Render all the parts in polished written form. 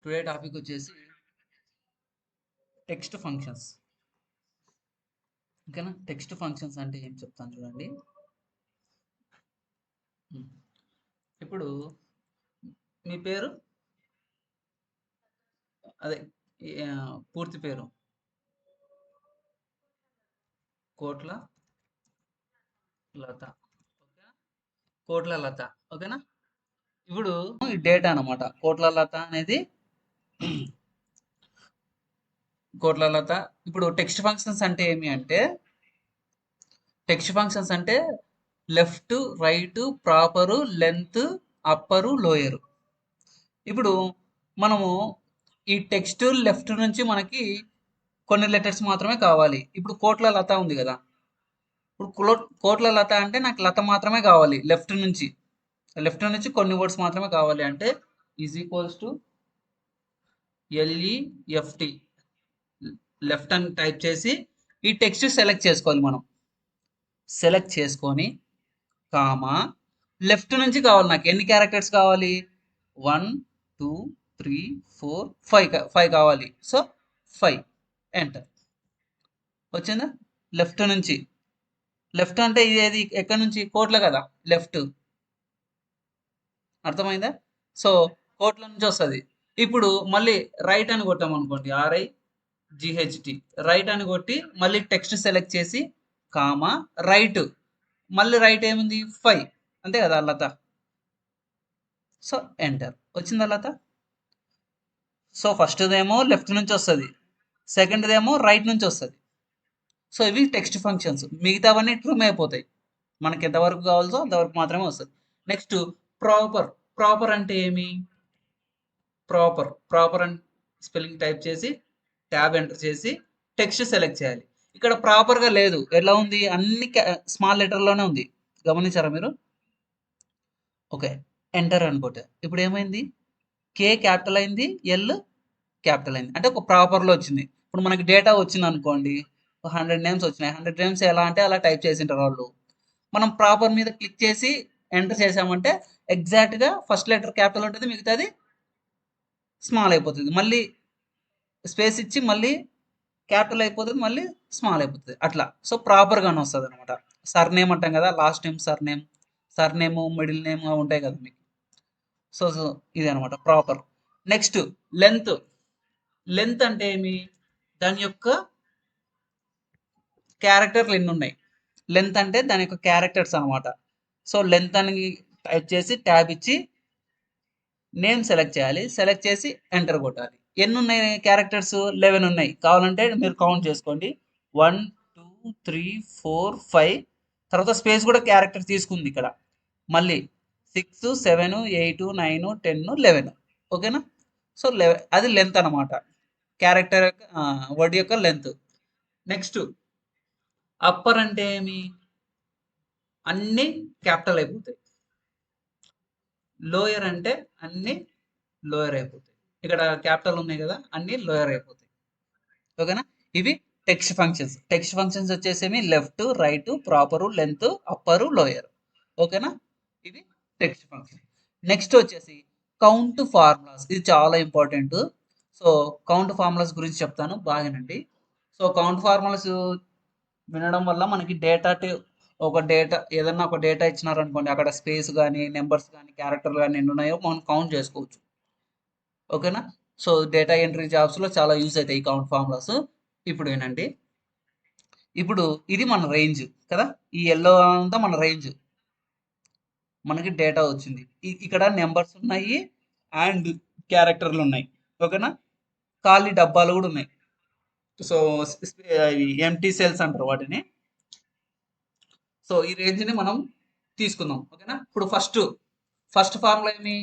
Today topic వచ్చేసి text functions. ఓకేనా? Text functions అంటే ఏం చెప్తాను చూడండి. ఉమ్. ఇప్పుడు మీ పేరు అదే పూర్తి పేరు కోట్ల లత. ఓకేనా? కోట్ల లత. ఓకేనా? ఇప్పుడు ఈ డేటా అన్నమాట. కోట్ల లత అనేది కోట్ల లత. ఇప్పుడు టెక్స్ట్ ఫంక్షన్స్ అంటే ఏమి అంటే టెక్స్ట్ ఫంక్షన్స్ అంటే left, right, proper, length, upper, lower. ఇప్పుడు మనము ఈ టెక్స్ట్ లెఫ్ట్ నుంచి మనకి కొన్ని లెటర్స్ మాత్రమే కావాలి. ఇప్పుడు కోట్ల లత ఉంది కదా. ఇప్పుడు కోట్ల లత అంటే నాకు లత మాత్రమే కావాలి లెఫ్ట్ నుంచి కొన్ని వర్డ్స్ మాత్రమే కావాలి అంటే is equals to LEFT left అని టైప్ చేసి ఈ టెక్స్ట్ సెలెక్ట్ చేసుకోవాలి. మనం సెలెక్ట్ చేసుకొని కామా లెఫ్ట్ నుంచి కావాలి. నాకు ఎన్ని క్యారెక్టర్స్ కావాలి? 1 2 3 4 5 కావాలి. So 5 enter. వచ్చిందా? లెఫ్ట్ నుంచి. లెఫ్ట్ అంటే ఇదేది ఎక్కడి నుంచి? కోట్ల కదా లెఫ్ట్. అర్థమైందా? సో కోట్ల నుంచి వస్తుంది. ఇప్పుడు మళ్ళీ రైట్ అని కొట్టాం అనుకోండి, RIGHT రైట్ అని కొట్టి మళ్ళీ టెక్స్ట్ సెలెక్ట్ చేసి కామా రైట్. మళ్ళీ రైట్ ఏముంది? 5 అంతే కదా లత. So enter. వచ్చిందా లత? సో ఫస్ట్దేమో లెఫ్ట్ నుంచి వస్తుంది, సెకండ్దేమో రైట్ నుంచి వస్తుంది. సో ఇవి టెక్స్ట్ ఫంక్షన్స్. మిగతావన్నీ ట్రూమ్ అయిపోతాయి. మనకి ఎంతవరకు కావాల్సో అంతవరకు మాత్రమే వస్తుంది. Next proper. ప్రాపర్ అంటే ఏమి? ప్రాపర్ అని స్పెల్లింగ్ టైప్ చేసి ట్యాబ్ ఎంటర్ చేసి టెక్స్ట్ సెలెక్ట్ చేయాలి. ఇక్కడ ప్రాపర్గా లేదు. ఎలా ఉంది? అన్ని స్మాల్ లెటర్లోనే ఉంది. గమనించారా మీరు? ఓకే, ఎంటర్ అనుకోండి. ఇప్పుడు ఏమైంది? కే క్యాపిటల్ అయింది, ఎల్ క్యాపిటల్ అయింది. అంటే ఒక ప్రాపర్లో వచ్చింది. ఇప్పుడు మనకి డేటా వచ్చింది అనుకోండి, 100 నేమ్స్ వచ్చినాయి. 100 నేమ్స్ ఎలా అంటే అలా టైప్ చేసింటారు వాళ్ళు. మనం ప్రాపర్ మీద క్లిక్ చేసి ఎంటర్ చేసామంటే ఎగ్జాక్ట్గా ఫస్ట్ లెటర్ క్యాపిటల్ ఉంటుంది, మిగతాది స్మాల్ అయిపోతుంది. మళ్ళీ స్పేస్ ఇచ్చి మళ్ళీ క్యాపిటల్ అయిపోతుంది, మళ్ళీ స్మాల్ అయిపోతుంది. అట్లా. సో ప్రాపర్గానే వస్తుంది అనమాట. సర్నేమ్ అంటాం కదా, last name surname middle name ఉంటాయి కదా మీకు. సో ఇది అనమాట ప్రాపర్. Next length. లెంత్ అంటే ఏమి? దాని యొక్క క్యారెక్టర్లు ఎన్ని ఉన్నాయి. లెంత్ అంటే దాని యొక్క క్యారెక్టర్స్ అనమాట. సో లెంత్ అని టైప్ చేసి ట్యాబ్ ఇచ్చి నేమ్ సెలెక్ట్ చేయాలి. సెలెక్ట్ చేసి ఎంటర్ కొట్టాలి. ఎన్ని ఉన్నాయి క్యారెక్టర్స్? 11 ఉన్నాయి. కావాలంటే మీరు కౌంట్ చేసుకోండి. 1 2 3 4 5. తర్వాత స్పేస్ కూడా క్యారెక్టర్ తీసుకుంది ఇక్కడ. మళ్ళీ 6 7 8 9 10 11. ఓకేనా? సో అది లెంత్ అనమాట. క్యారెక్టర్ వర్డ్ యొక్క లెంత్. నెక్స్ట్ అప్పర్ అంటే ఏమి? అన్ని క్యాపిటల్ అయిపోతాయి. లోయర్ అంటే అన్ని లోయర్ అయిపోతాయి. ఇక్కడ క్యాపిటల్ ఉన్నాయి కదా, అన్ని లోయర్ అయిపోతాయి. ఓకేనా? ఇవి టెక్స్ట్ ఫంక్షన్స్. టెక్స్ట్ ఫంక్షన్స్ వచ్చేసేమి left, right, proper, length, upper, lower. ఓకేనా? ఇవి టెక్స్ట్ ఫంక్షన్. నెక్స్ట్ వచ్చేసి కౌంట్ ఫార్ములాస్. ఇది చాలా ఇంపార్టెంట్. సో కౌంట్ ఫార్ములాస్ గురించి చెప్తాను, బాగానండి. సో కౌంట్ ఫార్ములాస్ వినడం వల్ల మనకి ఒక డేటా ఏదన్నా ఒక డేటా ఇచ్చినారనుకోండి, అక్కడ స్పేస్ కానీ నెంబర్స్ కానీ క్యారెక్టర్లు కానీ ఎన్ని ఉన్నాయో మనం కౌంట్ చేసుకోవచ్చు. ఓకేనా? సో డేటా ఎంట్రీ జాబ్స్లో చాలా యూజ్ అవుతాయి ఈ కౌంట్ ఫార్ములాస్. ఇప్పుడు వినండి. ఇప్పుడు ఇది మన రేంజ్ కదా, ఈ ఎల్లో అంతా మన రేంజ్. మనకి డేటా వచ్చింది. ఇక్కడ నెంబర్స్ ఉన్నాయి అండ్ క్యారెక్టర్లు ఉన్నాయి. ఓకేనా? ఖాళీ డబ్బాలు కూడా ఉన్నాయి. సో ఎంటీ సెల్స్ అంటారు వాటిని. సో ఈ రేంజ్ని మనం తీసుకుందాం. ఓకేనా? ఇప్పుడు ఫస్ట్ ఫార్ములా ఏమి?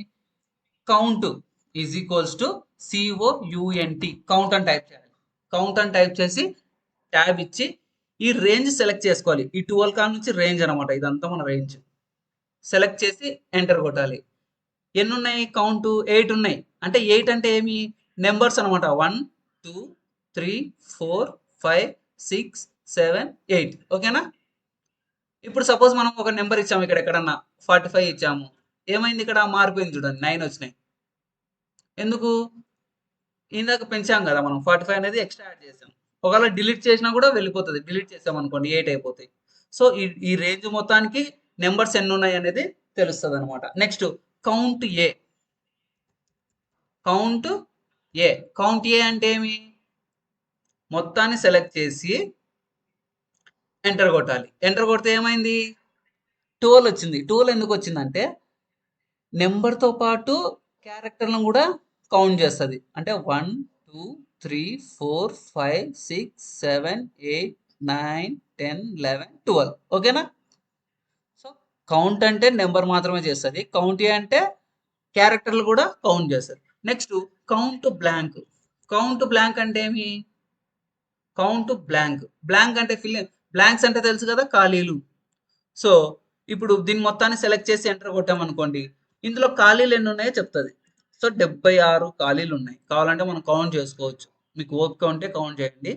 Count is equals to COUNT. Count అని టైప్ చేయాలి. కౌంట్ అని టైప్ చేసి ట్యాబ్ ఇచ్చి ఈ రేంజ్ సెలెక్ట్ చేసుకోవాలి. ఈ 12 కాడ నుంచి రేంజ్ అనమాట. ఇదంతా మన రేంజ్. సెలెక్ట్ చేసి ఎంటర్ కొట్టాలి. ఎన్ని ఉన్నాయి? కౌంట్ 8 ఉన్నాయి. అంటే 8 అంటే ఏమి? నెంబర్స్ అనమాట. 1 2 3 4 5 6 7 8. ఓకేనా? ఇప్పుడు సపోజ్ మనం ఒక నెంబర్ ఇచ్చాము, ఇక్కడ ఎక్కడన్నా 45 ఇచ్చాము. ఏమైంది? ఇక్కడ మారిపోయింది చూడండి, 9 వచ్చినాయి. ఎందుకు? ఇందాక పెంచాం కదా మనం 45 అనేది ఎక్స్ట్రా యాడ్ చేసాం. ఒకవేళ డిలీట్ చేసినా కూడా వెళ్ళిపోతుంది. డిలీట్ చేసాం అనుకోండి 8 అయిపోతాయి. సో ఈ రేంజ్ మొత్తానికి నెంబర్స్ ఎన్ని ఉన్నాయి అనేది తెలుస్తుంది అనమాట. నెక్స్ట్ కౌంట్ ఏ. కౌంట్ ఏ. కౌంట్ ఏ అంటే ఏమి? మొత్తాన్ని సెలెక్ట్ చేసి ఎంటర్ కొట్టాలి. ఎంటర్ కొడితే ఏమైంది? 12 వచ్చింది. 12 ఎందుకు వచ్చిందంటే నెంబర్తో పాటు క్యారెక్టర్లను కూడా కౌంట్ చేస్తుంది. అంటే 1 2 3 4 5 6 7 8 9 10 11 12. ఓకేనా? సో కౌంట్ అంటే నెంబర్ మాత్రమే చేస్తుంది. కౌంట్ ఏ అంటే క్యారెక్టర్లు కూడా కౌంట్ చేస్తుంది. Next count blank. Count blank అంటే ఏమి? Count blank. బ్లాంక్ అంటే బ్లాంక్స్ అంటే తెలుసు కదా, ఖాళీలు. సో ఇప్పుడు దీని మొత్తాన్ని సెలెక్ట్ చేసి ఎంటర్ కొట్టామనుకోండి, ఇందులో ఖాళీలు ఎన్ని ఉన్నాయో చెప్తుంది. సో 76 ఖాళీలు ఉన్నాయి. కావాలంటే మనం కౌంట్ చేసుకోవచ్చు. మీకు ఓపిక ఉంటే కౌంట్ చేయండి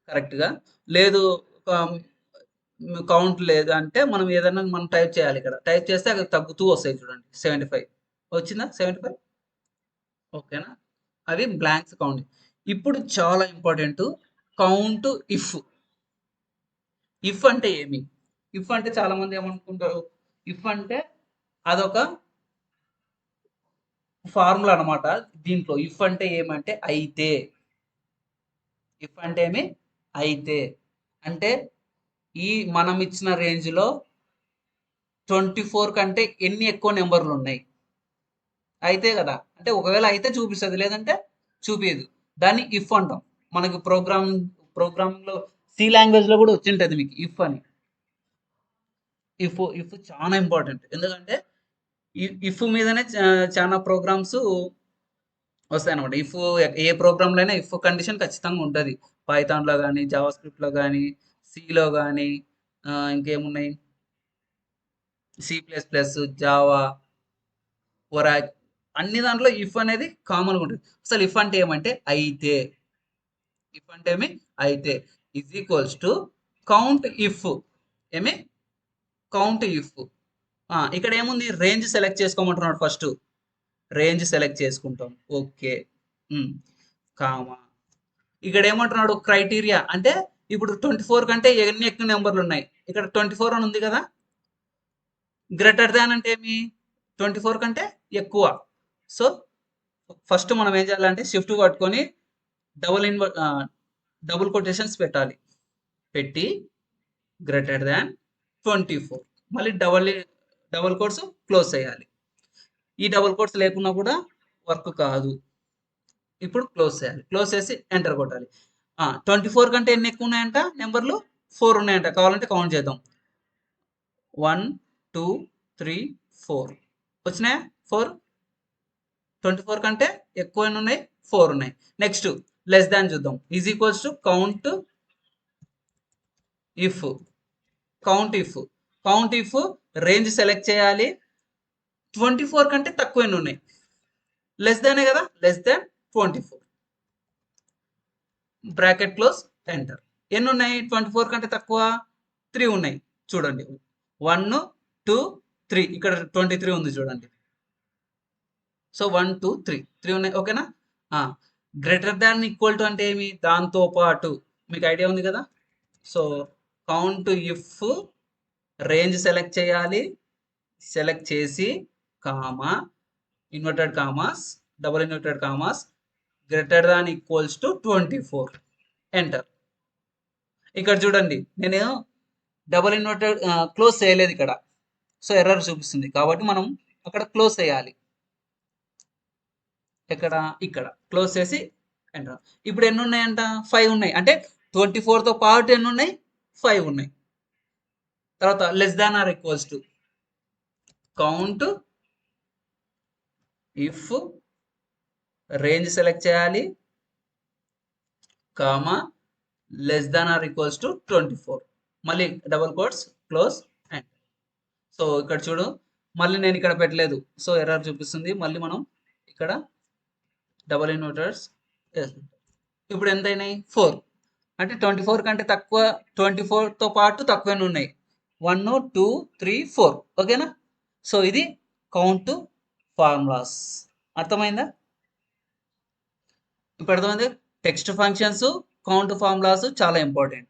కరెక్ట్గా. లేదు కౌంట్ లేదు అంటే మనం ఏదైనా మనం టైప్ చేయాలి. ఇక్కడ టైప్ చేస్తే అవి తగ్గుతూ వస్తాయి చూడండి. 75 వచ్చిందా? 75 ఓకేనా? అవి బ్లాంక్స్ కౌంట్. ఇప్పుడు చాలా ఇంపార్టెంట్ కౌంట్ ఇఫ్. ఇఫ్ అంటే ఏమి? ఇఫ్ అంటే చాలా మంది ఏమనుకుంటారు, ఇఫ్ అంటే అదొక ఫార్ములా అనమాట. దీంట్లో ఇఫ్ అంటే ఏమంటే అయితే. ఇఫ్ అంటే ఏమి? అయితే. అంటే ఈ మనం ఇచ్చిన రేంజ్లో 24 కంటే ఎన్ని ఎక్కువ నెంబర్లు ఉన్నాయి అయితే కదా. అంటే ఒకవేళ అయితే చూపిస్తుంది, లేదంటే చూపించదు. దాన్ని ఇఫ్ అంటాం. మనకి ప్రోగ్రామింగ్లో సి లాంగ్వేజ్లో కూడా వచ్చింటుంది మీకు ఇఫ్ అని. ఇఫ్ చాలా ఇంపార్టెంట్. ఎందుకంటే ఇఫ్ మీదనే చాలా ప్రోగ్రామ్స్ వస్తాయి అనమాట. ఇఫ్ ఏ ప్రోగ్రామ్లో అయినా ఇఫ్ కండిషన్ ఖచ్చితంగా ఉంటుంది. పైథాన్లో కానీ, జావా స్క్రిప్ట్లో కానీ, సిలో కానీ, ఇంకేమున్నాయి, C++, జావా, ఒరాక్, అన్ని దాంట్లో ఇఫ్ అనేది కామన్గా ఉంటుంది. అసలు ఇఫ్ అంటే ఏమంటే అయితే. ఇఫ్ అంటే ఏమి? అయితే. Is equals to count if. ఏమి? Count if. ఇక్కడ ఏముంది? రేంజ్ సెలెక్ట్ చేసుకోమంటున్నాడు. ఫస్ట్ రేంజ్ సెలెక్ట్ చేసుకుంటాం. ఓకే. కామా. ఇక్కడ ఏమంటున్నాడు? క్రైటీరియా. అంటే ఇప్పుడు 24 కంటే ఎన్ని ఎక్కువ నెంబర్లు ఉన్నాయి. ఇక్కడ 24 అని ఉంది కదా. గ్రేటర్ దాన్ అంటే ఏమి? 24 కంటే ఎక్కువ. సో ఫస్ట్ మనం ఏం చేయాలంటే షిఫ్ట్ పట్టుకొని డబుల్ కొటేషన్స్ పెట్టాలి. పెట్టి గ్రేటర్ దాన్ 24, మళ్ళీ డబుల్ కోట్స్ క్లోజ్ చేయాలి. ఈ డబుల్ కోట్స్ లేకున్నా కూడా వర్క్ కాదు. ఇప్పుడు క్లోజ్ చేయాలి. క్లోజ్ చేసి ఎంటర్ కొట్టాలి. 24 కంటే ఎన్ని ఎక్కువ ఉన్నాయంట నెంబర్లు? 4 ఉన్నాయంట. కావాలంటే కౌంట్ చేద్దాం. 1 2 3 4 వచ్చినాయా? 4. 24 కంటే ఎక్కువ ఎన్ని ఉన్నాయి? 4 ఉన్నాయి. నెక్స్ట్ లెస్ దాన్ చూద్దాం. Is equals to count if. Count if. Count if range select చేయాలి. 24 కంటే తక్కువ ఎన్ని ఉన్నాయి? లెస్ దానే కదా. Less than 24. Bracket close, enter. ఎన్ని ఉన్నాయి? 24 కంటే తక్కువ 3 ఉన్నాయి. చూడండి 1 2 3. ఇక్కడ 23 ఉంది చూడండి. సో 1 2 3 ఉన్నాయి. ఓకేనా? గ్రేటర్ దాన్ ఈక్వల్ టు అంటే ఏమి? దాంతో పాటు. మీకు ఐడియా ఉంది కదా. So count if range select చేయాలి. సెలెక్ట్ చేసి comma, inverted commas, double inverted commas, greater than equals to 24, enter. ఇక్కడ చూడండి నేను డబుల్ ఇన్వర్టెడ్ క్లోజ్ చేయలేదు ఇక్కడ. సో ఎర్రర్ చూపిస్తుంది కాబట్టి మనం అక్కడ క్లోజ్ చేయాలి. ఎక్కడ? ఇక్కడ క్లోజ్ చేసి ఎంటర్. ఇప్పుడు ఎన్ని ఉన్నాయంట? 5 ఉన్నాయి. అంటే 24తో పాటు ఎన్ని ఉన్నాయి? 5 ఉన్నాయి. తర్వాత less than or equals to count if range select చేయాలి, comma, less than or equals to 24, మళ్ళీ double quotes, close, enter. So ఇక్కడ చూడు, మళ్ళీ నేను ఇక్కడ పెట్టలేదు. సో ఎర్రర్ చూపిస్తుంది. మళ్ళీ మనం ఇక్కడ డబుల్ ఇన్వర్టర్స్ వేసుకుంటాం. ఇప్పుడు ఎంత అయినాయి? 4. అంటే 24 కంటే తక్కువ, 24తో పాటు తక్కువ ఉన్నాయి. 1 2 3 4. ఓకేనా? సో ఇది కౌంట్ ఫార్ములాస్. అర్థమైందా? ఇప్పుడు అర్థమైంది. టెక్స్ట్ ఫంక్షన్స్, కౌంట్ ఫార్ములాస్ చాలా ఇంపార్టెంట్.